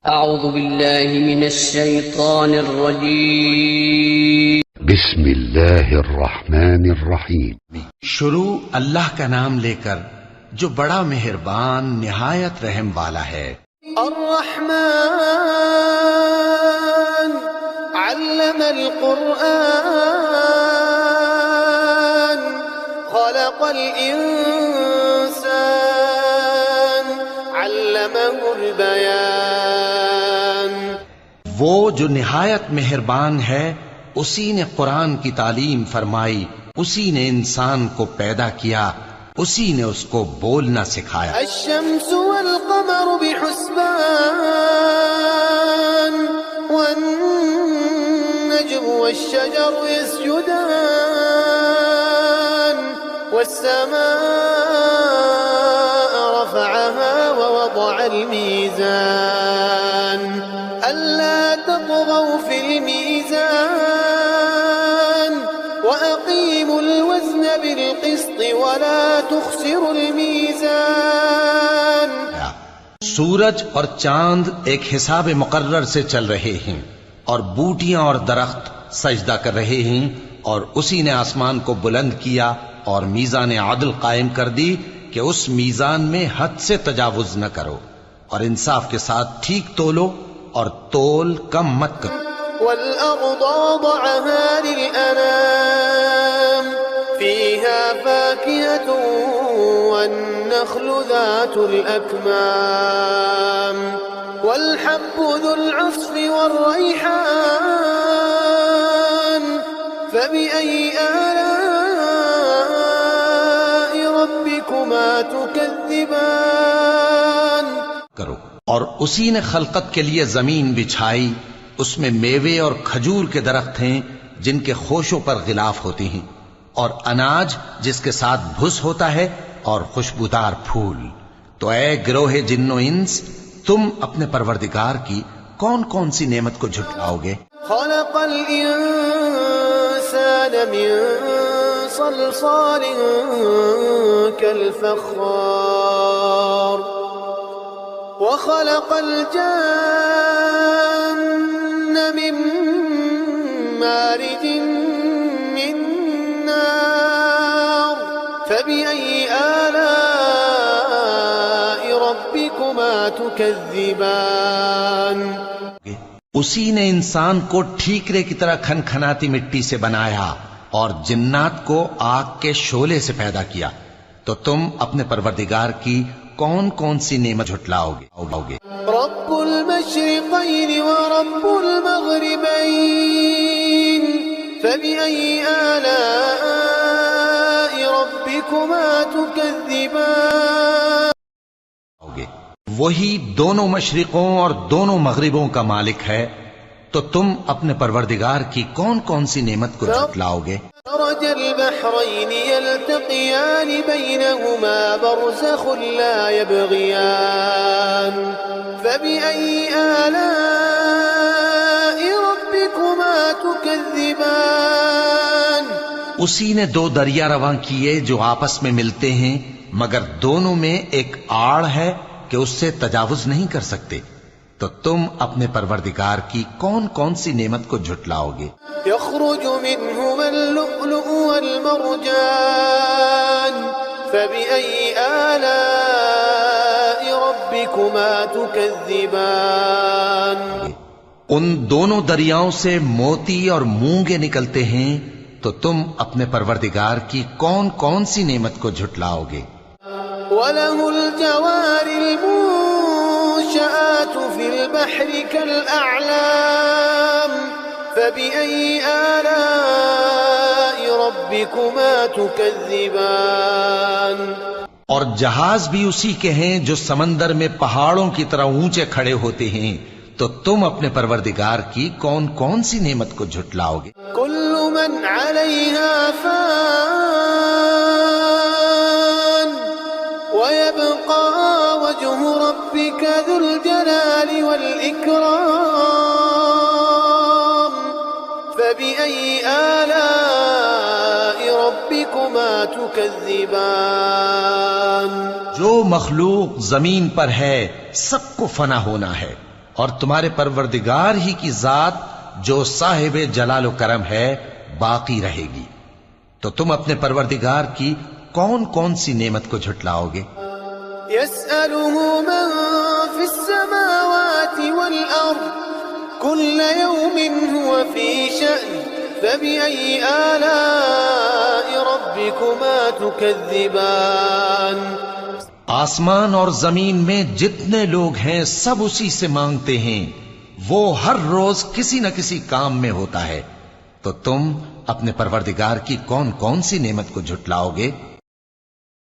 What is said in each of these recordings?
أعوذ بالله من الشيطان الرجيم. بسم اللہ الرحمن الرحیم. شروع اللہ کا نام لے کر جو بڑا مہربان نہایت رحم والا ہے. الرحمن علم القرآن خلق الإنسان علمه البيان. وہ جو نہایت مہربان ہے اسی نے قرآن کی تعلیم فرمائی، اسی نے انسان کو پیدا کیا، اسی نے اس کو بولنا سکھایا. الشمس والقمر بحسبان والنجم والشجر يسجدان والسماء رفعها ووضع الميزان ألا تطغوا في الميزان وأقيموا الوزن بالقسط ولا تخسروا الميزان. سورج اور چاند ایک حساب مقرر سے چل رہے ہیں اور بوٹیاں اور درخت سجدہ کر رہے ہیں، اور اسی نے آسمان کو بلند کیا اور میزان عدل قائم کر دی کہ اس میزان میں حد سے تجاوز نہ کرو، اور انصاف کے ساتھ ٹھیک تولو اور تول کم مت کرو. والأرض وضعها للأنام فيها فاكهة والنخل ذات الأكمام والحب ذو العصف والريحان فبأي آلاء ربكما تكذبان. کرو. اور اسی نے خلقت کے لیے زمین بچھائی، اس میں میوے اور کھجور کے درخت ہیں جن کے خوشوں پر غلاف ہوتی ہیں، اور اناج جس کے ساتھ بھس ہوتا ہے، اور خوشبودار پھول. تو اے گروہ جن و انس، تم اپنے پروردگار کی کون کون سی نعمت کو جھٹلاؤ گے؟ خلق الإنسان من صلصال كالفخار وخلق الجن من مارج من نار فبأي آلاء ربكما تكذبان. اسی نے انسان کو ٹھیکرے کی طرح کھنکھناتی مٹی سے بنایا اور جنات کو آگ کے شعلے سے پیدا کیا. تو تم اپنے پروردگار کی کون کون سی نعمت جھٹلاؤ گے؟ رب المشرقين ورب المغربين فبأي آلاء ربكما تكذبان. وہی دونوں مشرقوں اور دونوں مغربوں کا مالک ہے، تو تم اپنے پروردگار کی کون کون سی نعمت کو جھٹلاؤ گے؟ مرج البحرين يلتقيان بينهما برزخ لا يبغيان فبأي آلاء ربكما تكذبان. اسی نے دو دریا رواں کیے جو آپس میں ملتے ہیں، مگر دونوں میں ایک آڑ ہے کہ اس سے تجاوز نہیں کر سکتے. تو تم اپنے پروردگار کی کون کون سی نعمت کو جھٹلاؤ گے؟ يخرج منهما اللؤلؤ والمرجان فبأي آلاء ربكما تكذبان. ان دونوں دریاؤں سے موتی اور مونگے نکلتے ہیں، تو تم اپنے پروردگار کی کون کون سی نعمت کو جھٹلاؤ گے؟ وله الجوار المنشآت في البحر كالأعلام فبأي آلاء ربكما تكذبان. اور جہاز بھی اسی کے ہیں جو سمندر میں پہاڑوں کی طرح اونچے کھڑے ہوتے ہیں. تو تم اپنے پروردگار کی کون کون سی نعمت کو جھٹلاؤ گے؟ كل من عليها فان ويبقى وجه ربك ذو الجلال والإكرام فبأي آلاء ربكما تكذبان. جو مخلوق زمین پر ہے سب کو فنا ہونا ہے، اور تمہارے پروردگار ہی کی ذات جو صاحب جلال و کرم ہے باقی رہے گی. تو تم اپنے پروردگار کی کون کون سی نعمت کو جھٹلاؤ گے؟ يسأله من في السماوات والأرض كل يوم هو في شأن فبأي آلاء ربكما تكذبان. آسمان اور زمین میں جتنے لوگ ہیں سب اسی سے مانگتے ہیں. وہ ہر روز کسی نہ کسی کام میں ہوتا ہے. تو تم اپنے پروردگار کی کون کون سی نعمت کو جھٹلاؤ گے؟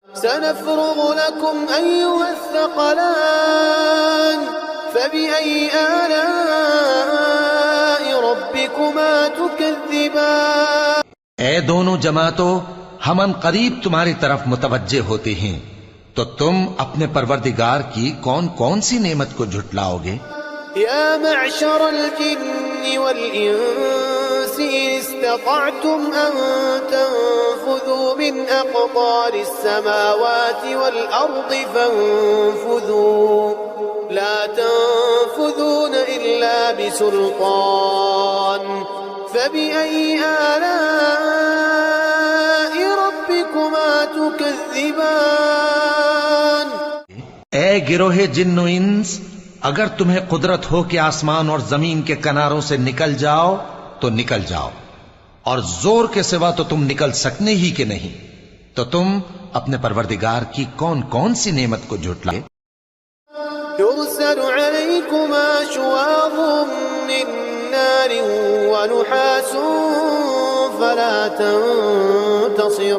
سنفرغ لكم أيها الثقلان فبأي آلاء ربكما تكذبان. اے دونوں جماعتوں، ہم ان قریب تمہاری طرف متوجہ ہوتے ہیں. تو تم اپنے پروردگار کی کون کون سی نعمت کو جھٹلاؤ گے؟ يا معشر الجن والإنس إن استطعتم أن تنفذوا من أقطار السماوات والأرض فانفذوا لا تنفذون إلا بسلطان فبأي آلاء ربكما تكذبان. اے گروہ جن و انس، اگر تمہیں قدرت ہو کہ آسمان اور زمین کے کناروں سے نکل جاؤ تو نکل جاؤ، اور زور کے سوا تو تم نکل سکنے ہی کہ نہیں. تو تم اپنے پروردگار کی کون کون سی نعمت کو جھٹلائے؟ يرسل عليكما شواظ من نار ونحاس فلا تنتصران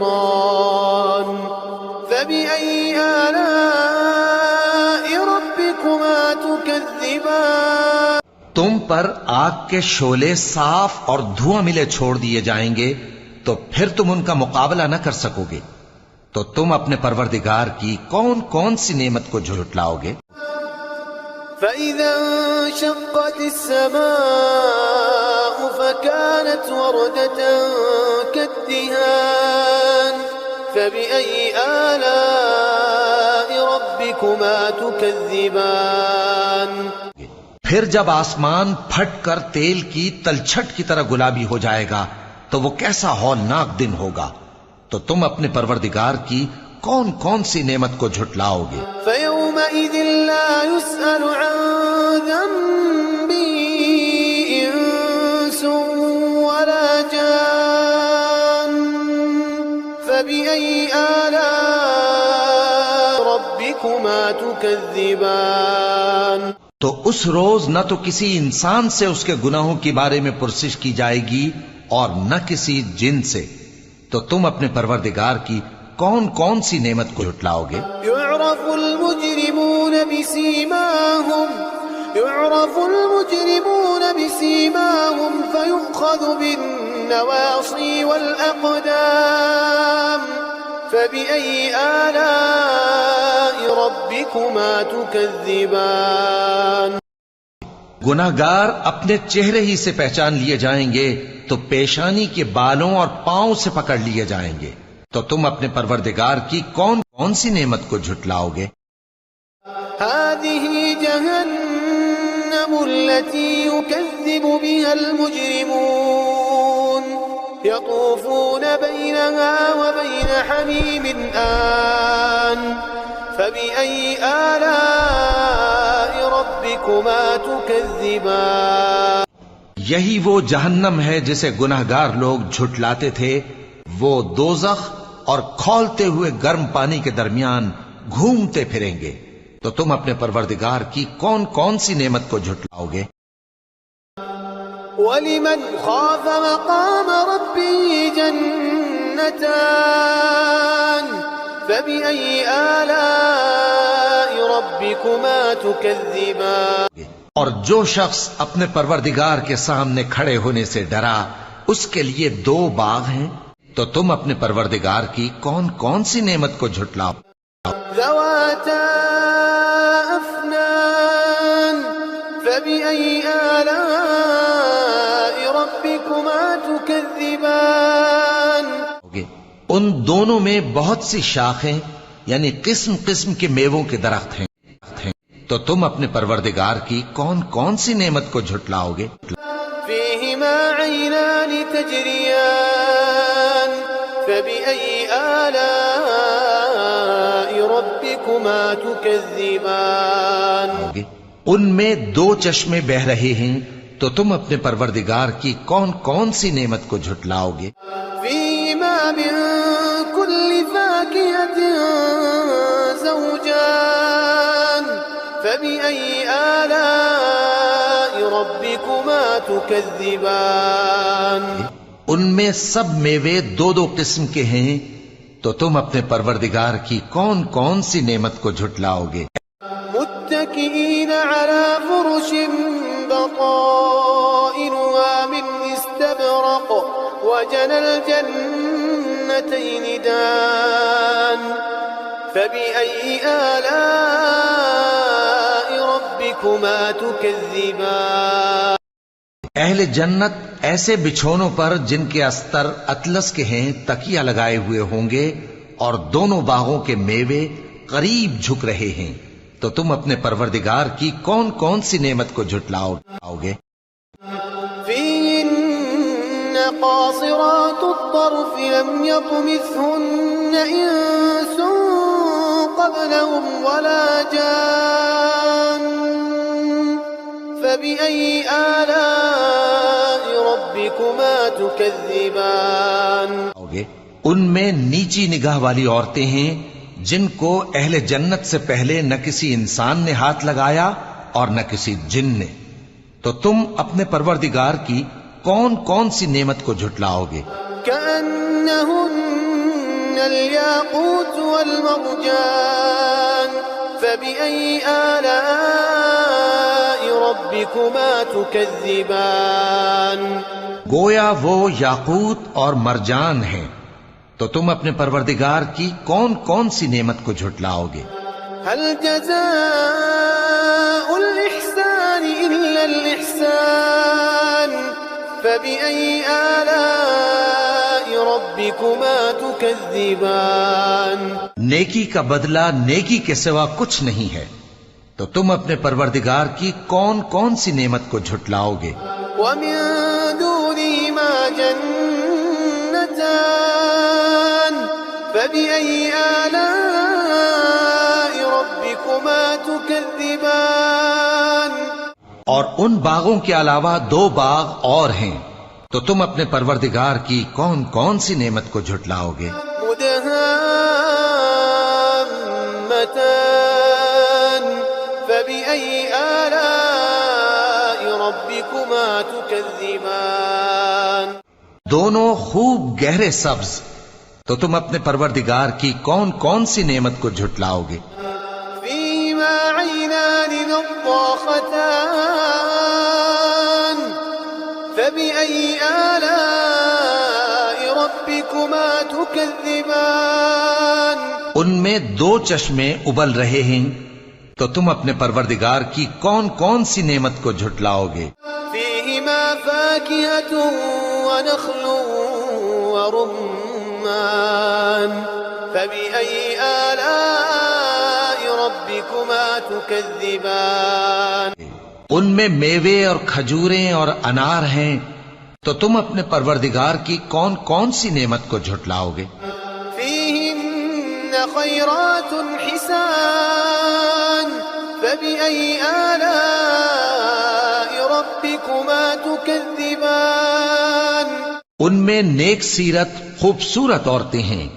فبأي آلاء ربكما تكذبان. تم پر آگ کے شعلے صاف اور دھواں ملے چھوڑ دیے جائیں گے تو پھر تم ان کا مقابلہ نہ کر سکو گے. تو تم اپنے پروردگار کی کون کون سی نعمت کو جھٹلاؤ گے؟ فإذا انشقت السماء فكانت وردة كالدهان فبأي آلاء ربكما تكذبان. پھر جب آسمان پھٹ کر تیل کی تلچھٹ کی طرح گلابی ہو جائے گا تو وہ کیسا ہولناک دن ہوگا. تو تم اپنے پروردگار کی کون کون سی نعمت کو جھٹلاؤ گے؟ فيومئذ لا يسأل عن ذنبه إنس ولا جان فبأي آلاء ربكما تكذبان. تو اس روز نہ تو کسی انسان سے اس کے گناہوں کے بارے میں پرسش کی جائے گی اور نہ کسی جن سے. تو تم اپنے پروردگار کی کون کون سی نعمت کو جھٹلاؤ گے؟ يعرف المجرمون بسيماهم فيؤخذ بالنواصي والأقدام فبأي آلاء ربكما تكذبان. گناہگار اپنے چہرے ہی سے پہچان لیے جائیں گے تو پیشانی کے بالوں اور پاؤں سے پکڑ لیے جائیں گے. تو تم اپنے پروردگار کی کون کون سی نعمت کو جھٹلاؤ گے؟ هذه جهنم التي يكذب بها المجرمون يطوفون بينها وبين حميم آن فبأي آلاء ربكما تكذبان. یہی وہ جہنم ہے جسے گناہگار لوگ جھٹلاتے تھے. وہ دوزخ اور کھولتے ہوئے گرم پانی کے درمیان گھومتے پھریں گے. تو تم اپنے پروردگار کی کون کون سی نعمت کو جھٹلاؤ گے؟ وَلِمَنْ خَافَ مَقَامَ رَبِّهِ جَنَّتَانِ فَبِأَيِّ آلَاءِ رَبِّكُمَا تُكَذِّبَانِ. اور جو شخص اپنے پروردگار کے سامنے کھڑے ہونے سے ڈرا اس کے لیے 2 باغ ہیں. تو تم اپنے پروردگار کی کون کون سی نعمت کو جھٹلاؤ؟ ذواتا افنان فبأي آلاء ربكما تكذبان. ان دونوں میں بہت سی شاخیں یعنی قسم قسم کے میووں کے درخت ہیں. تو تم اپنے پروردگار کی کون کون سی نعمت کو جھٹلاؤ گے؟ فيهما عينان تجريان فبأي آلاء ربكما تكذبان ان میں دو چشمے بہ رہے ہیں تو تم اپنے پروردگار کی کون کون سی نعمت کو جھٹلاؤ گے؟ فيهما من كل فاكهة زوجان فبأي آلاء ربكما تكذبان ان میں سب میوے دو دو قسم کے ہیں تو تم اپنے پروردگار کی کون کون سی نعمت کو جھٹلاؤ گے؟ متكئين على فرش بطائنها من استبرق وجنى الجنتين دان فبأي آلاء ربكما تكذبان اہل جنت ایسے بچھونوں پر جن کے استر اطلس کے ہیں تکیہ لگائے ہوئے ہوں گے اور دونوں باغوں کے میوے قریب جھک رہے ہیں تو تم اپنے پروردگار کی کون کون سی نعمت کو جھٹلاؤ گے؟ فيهن قاصرات الطرف لم يطمثهن إنس قبلهم ولا جان فبأي آلاء ربكما تكذبان ان میں نیچی نگاہ والی عورتیں ہیں جن کو اہل جنت سے پہلے نہ کسی انسان نے ہاتھ لگایا اور نہ کسی جن نے، تو تم اپنے پروردگار کی کون کون سی نعمت کو جھٹلاؤ گے؟ كأنهن الياقوت والمرجان فبأي آلاء ربكما تكذبان گویا وہ یاقوت اور مرجان ہیں تو تم اپنے پروردگار کی کون کون سی نعمت کو جھٹلاؤ گے؟ هل جزاء الإحسان إلا الإحسان فبأي آلاء ربكما تكذبان نیکی کا بدلہ نیکی کے سوا کچھ نہیں ہے تو تم اپنے پروردگار کی کون کون سی نعمت کو جھٹلاؤ گے؟ ومن دونهما جنتان فبأي آلاء ربكما تكذبان اور ان باغوں کے علاوہ دو باغ اور ہیں تو تم اپنے پروردگار کی کون کون سی نعمت کو جھٹلاؤ گے؟ مدهامتان فبأي آلاء ربكما تكذبان دونوں خوب گہرے سبز تو تم اپنے پروردگار کی کون کون سی نعمت کو جھٹلاؤ گے؟ فيهما عينان نضاختان فبأي آلاء ربكما تكذبان ان میں دو چشمے ابل رہے ہیں تو تم اپنے پروردگار کی کون کون سی نعمت کو جھٹلاؤ گے؟ فيهما فاكهة ونخل ورمان فبأي آلاء ربكما تكذبان ان میں میوے اور کھجوریں اور انار ہیں تو تم اپنے پروردگار کی کون کون سی نعمت کو جھٹلاؤ گے؟ فيهن خيرات حسان فبأي آلاء ربكما تكذبان ان میں نیک سیرت خوبصورت عورتیں ہیں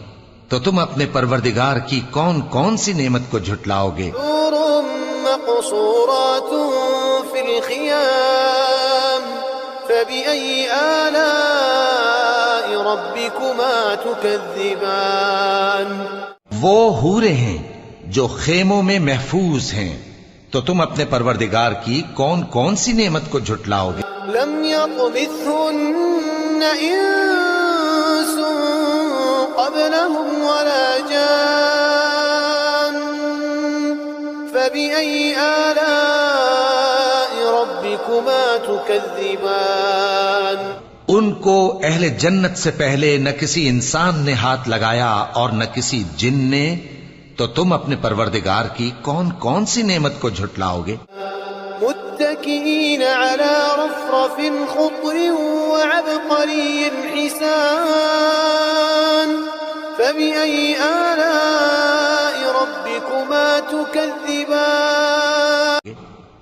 تو تم اپنے پروردگار کی کون کون سی نعمت کو جھٹلاؤ گے؟ حور مقصورات في الخيام فبأي آلاء ربكما تكذبان وہ حوریں ہیں جو خیموں میں محفوظ ہیں تو تم اپنے پروردگار کی کون کون سی نعمت کو جھٹلاؤ گے؟ لم يطمثهن إنس قبلهم ولا جان فبأي آلاء ربكما تكذبان ان کو اہل جنت سے پہلے نہ کسی انسان نے ہاتھ لگایا اور نہ کسی جن نے تو تم اپنے پروردگار کی کون کون سی نعمت کو جھٹلاؤ گے؟ متكئين على رفرف خضر وعبقري حسان فبأي آلاء ربكما تكذبان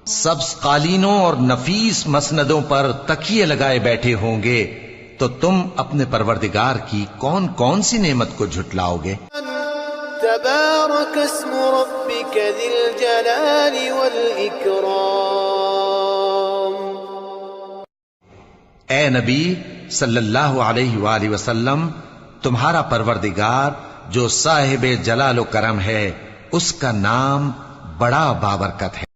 سبز قالینوں اور نفیس مسندوں پر تکیے لگائے بیٹھے ہوں گے، تو تم اپنے پروردگار کی کون کون سی نعمت کو جھٹلاؤ گے؟ تبارك اسم ربك ذي الجلال والإكرام۔ اے نبی صلی اللہ علیہ وآلہ وسلم، تمہارا پروردگار جو صاحب جلال و کرم ہے، اس کا نام بڑا بابرکت ہے۔